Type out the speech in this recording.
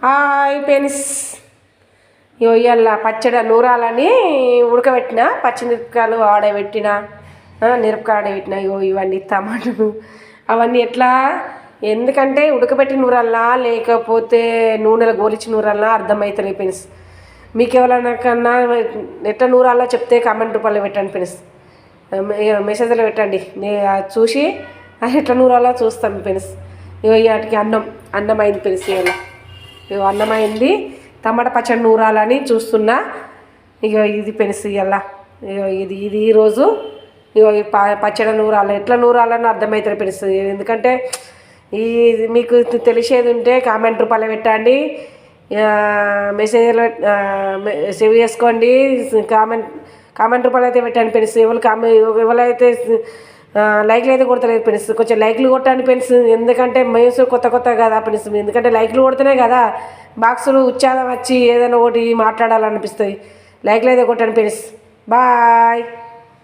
Hi penis ఇవాళ పచ్చడి నూరాలని ఉడకబెట్టిన పచ్చిమిరపకాయలు ఆడబెట్టిన మిరపకాయ ఆడబెట్టిన ఇవన్నీ టమాటాలు అవన్నీ ఎట్లా ఎందుకంటే ఉడకబెట్టి నూరాలనా లేకపోతే నూనెలో గోలిచి నూరాలనా అర్థమవుతలేదు పెనిస్. మీకు ఎవరైనా కన్నా ఎట్లా నూరాలో చెప్తే కామెంట్ రూపాయలు పెట్టండి పెనిస్, మెసేజ్లో పెట్టండి. చూసి ఎట్లా నూరాలో చూస్తాను పెనిస్. వాటికి అన్నం అయింది పెనిస్. ఇవాళ అన్నమైంది, టమాటా పచ్చడి నూరాలని చూస్తున్నా. ఇది పెనిస్ ఇవాళ ఇది ఈరోజు పచ్చడి నూరాలి ఎట్లా నూరాలని అర్థమవుతుంది పెనిస్. ఎందుకంటే ఇది మీకు తెలిసేది ఉంటే కామెంట్ రూపాయలు పెట్టండి, మెసేజ్లో సేవ్ చేసుకోండి. కామెంట్ రూపాయలు అయితే పెట్టండి పెనిస్. ఎవరైతే లైక్లు అయితే కొడతలేదు పెనిస్, కొంచెం లైక్లు కొట్టండి పెనిస్. ఎందుకంటే మేస్ కొత్త కదా పెనిస్, ఎందుకంటే లైక్లు కొడితేనే కదా బాక్సులు ఉత్సాహం వచ్చి ఏదైనా ఒకటి మాట్లాడాలనిపిస్తుంది. లైక్లు అయితే కొట్టండి పెనిస్. బాయ్.